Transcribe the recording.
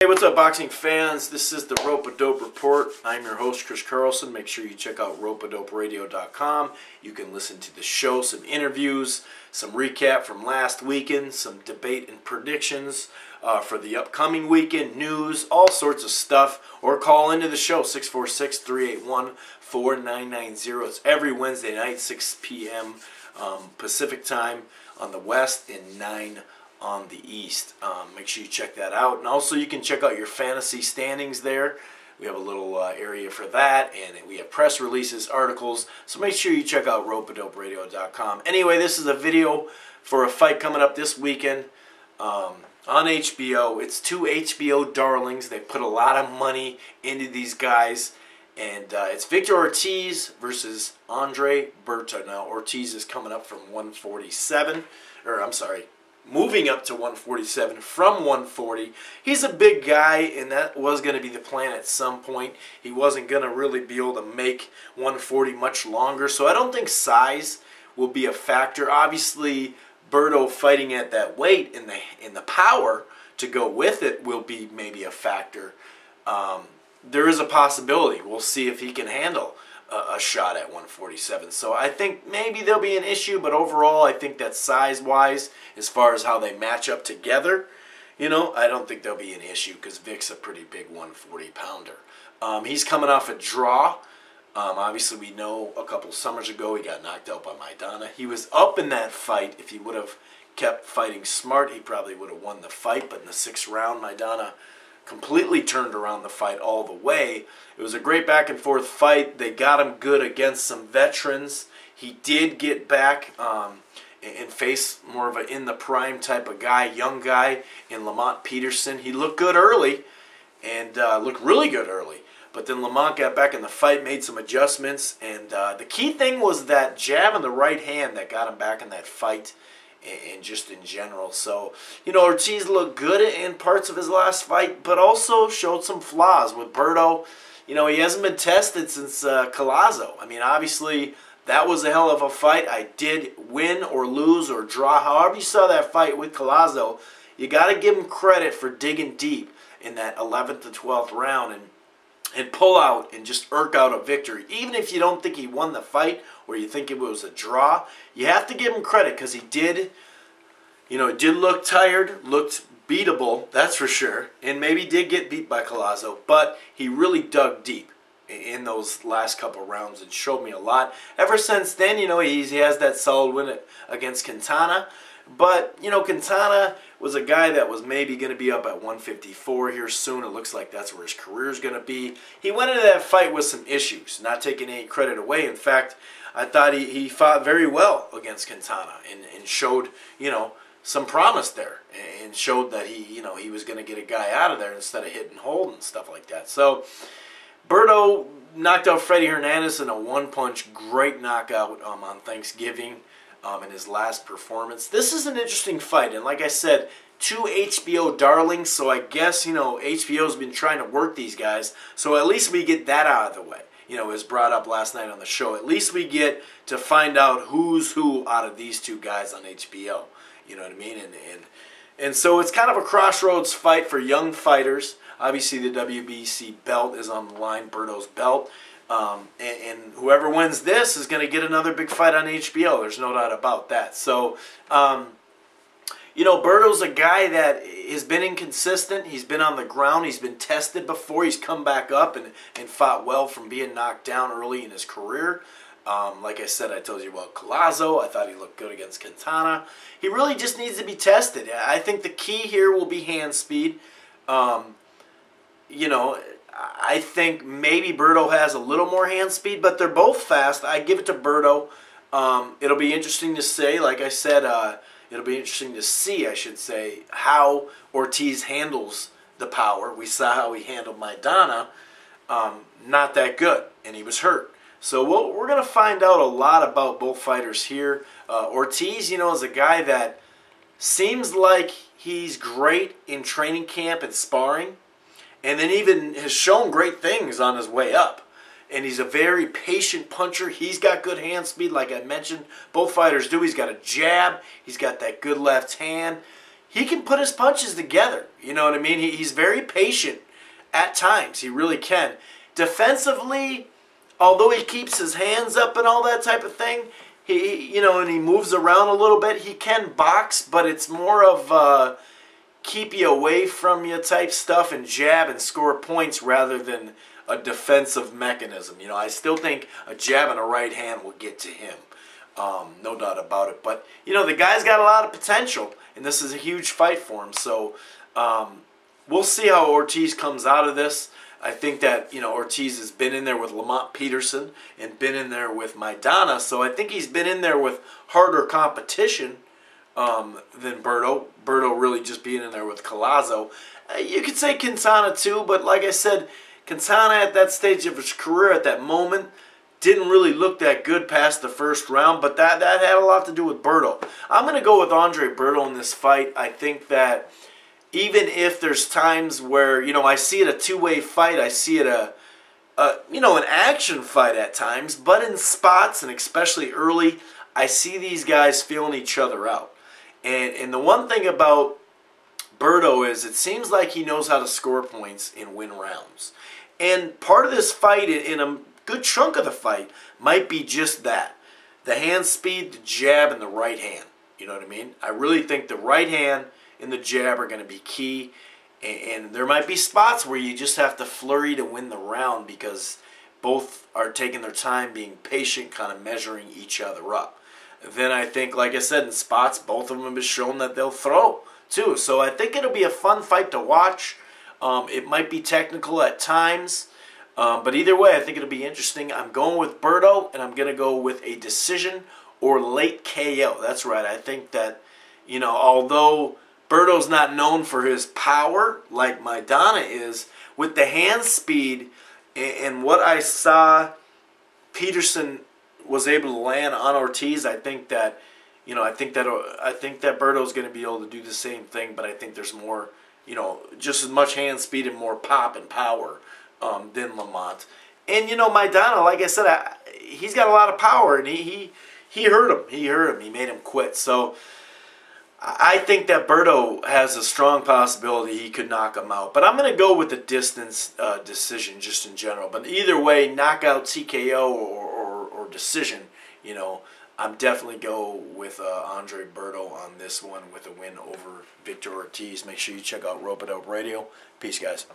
Hey, what's up, boxing fans? This is the Rope-A-Dope Report. I'm your host, Chris Carlson. Make sure you check out ropeadoperadio.com. You can listen to the show, some interviews, some recap from last weekend, some debate and predictions for the upcoming weekend, news, all sorts of stuff. Or call into the show, 646-381-4990. It's every Wednesday night, 6 p.m. Pacific time on the West and 9 on the East. Make sure you check that out. And also you can check out your fantasy standings there. We have a little area for that, and we have press releases, articles, so make sure you check out ropeadoperadio.com. Anyway, this is a video for a fight coming up this weekend on HBO. It's two HBO darlings. They put a lot of money into these guys, and it's Victor Ortiz versus Andre Berto. Now, Ortiz is coming up from 147, or I'm sorry, moving up to 147 from 140. He's a big guy, and that was going to be the plan at some point. He wasn't going to really be able to make 140 much longer, so I don't think size will be a factor. Obviously, Berto fighting at that weight and the power to go with it will be maybe a factor. There is a possibility. We'll see if he can handle a shot at 147. So I think maybe there'll be an issue, but overall I think that size-wise, as far as how they match up together, you know, I don't think there'll be an issue because Vic's a pretty big 140-pounder. He's coming off a draw. Obviously, we know a couple summers ago he got knocked out by Maidana. He was up in that fight. If he would have kept fighting smart, he probably would have won the fight, but in the 6th round, Maidana completely turned around the fight all the way. It was a great back and forth fight. They got him good against some veterans. He did get back and face more of an in the prime type of guy, young guy in Lamont Peterson. He looked good early and looked really good early. But then Lamont got back in the fight, made some adjustments, and the key thing was that jab in the right hand that got him back in that fight. And just in general. So, you know, Ortiz looked good in parts of his last fight, but also showed some flaws. With Berto, you know, he hasn't been tested since Collazo. I mean, obviously, that was a hell of a fight. I did win or lose or draw. However you saw that fight with Collazo, you got to give him credit for digging deep in that 11th to 12th round and pull out and just irk out a victory. Even if you don't think he won the fight or you think it was a draw, you have to give him credit because he did, you know, did look tired, looked beatable, that's for sure, and maybe did get beat by Collazo, but he really dug deep in those last couple rounds and showed me a lot. Ever since then, you know, he has that solid win against Quintana. But, you know, Quintana was a guy that was maybe going to be up at 154 here soon. It looks like that's where his career is going to be. He went into that fight with some issues, not taking any credit away. In fact, I thought he fought very well against Quintana and showed, you know, some promise there and showed that he was going to get a guy out of there instead of hit and hold and stuff like that. So, Berto knocked out Freddie Hernandez in a one-punch, great knockout on Thanksgiving. In his last performance. This is an interesting fight, and like I said, two HBO darlings, so I guess, you know, HBO's been trying to work these guys, so at least we get that out of the way. You know, it was brought up last night on the show. At least we get to find out who's who out of these two guys on HBO. You know what I mean? And so it's kind of a crossroads fight for young fighters. Obviously, the WBC belt is on the line, Berto's belt. And whoever wins this is going to get another big fight on HBO. There's no doubt about that. So, you know, Berto's a guy that has been inconsistent. He's been on the ground. He's been tested before. He's come back up and fought well from being knocked down early in his career. Like I said, I told you about Collazo. I thought he looked good against Quintana. He really just needs to be tested. I think the key here will be hand speed. You know, I think maybe Berto has a little more hand speed, but they're both fast. I give it to Berto. It'll be interesting to say, like I said, it'll be interesting to see, I should say, how Ortiz handles the power. We saw how he handled Maidana. Not that good, and he was hurt. So we're going to find out a lot about both fighters here. Ortiz, you know, is a guy that seems like he's great in training camp and sparring. And then even has shown great things on his way up. And he's a very patient puncher. He's got good hand speed, like I mentioned. Both fighters do. He's got a jab. He's got that good left hand. he can put his punches together. You know what I mean? He's very patient at times. He really can. Defensively, although he keeps his hands up and all that type of thing, and he moves around a little bit, he can box, but it's more of keep you away from you type stuff and jab and score points rather than a defensive mechanism. I still think a jab and a right hand will get to him. No doubt about it. But, the guy's got a lot of potential, and this is a huge fight for him. So, we'll see how Ortiz comes out of this. I think that, Ortiz has been in there with Lamont Peterson and been in there with Maidana. So I think he's been in there with harder competition than Berto. Berto really just being in there with Collazo. You could say Quintana too, but like I said, Quintana at that stage of his career, at that moment, didn't really look that good past the first round, but that had a lot to do with Berto. I'm going to go with Andre Berto in this fight. I think that even if there's times where, I see it a two-way fight, I see it an action fight at times, but in spots, and especially early, I see these guys feeling each other out. And the one thing about Berto is it seems like he knows how to score points and win rounds. And part of this fight, in a good chunk of the fight, might be just that. The hand speed, the jab, and the right hand. You know what I mean? I really think the right hand and the jab are going to be key. And there might be spots where you just have to flurry to win the round because both are taking their time, being patient, kind of measuring each other up. Then I think, like I said, in spots, both of them have shown that they'll throw too. So I think it'll be a fun fight to watch. It might be technical at times. But either way, I think it'll be interesting. I'm going with Berto, and I'm going to go with a decision or late KO. That's right. I think that, although Berto's not known for his power like Maidana is, with the hand speed and what I saw Peterson was able to land on Ortiz, I think that, I think that Berto's going to be able to do the same thing, but I think there's more, just as much hand speed and more pop and power than Lamont. And, Maidana, like I said, he's got a lot of power, and he hurt him. He hurt him. He made him quit. So I think that Berto has a strong possibility he could knock him out. But I'm going to go with the distance decision just in general. But either way, knockout, TKO, or decision, I'm definitely go with Andre Berto on this one with a win over Victor Ortiz. Make sure you check out Rope It Out Radio. Peace, guys.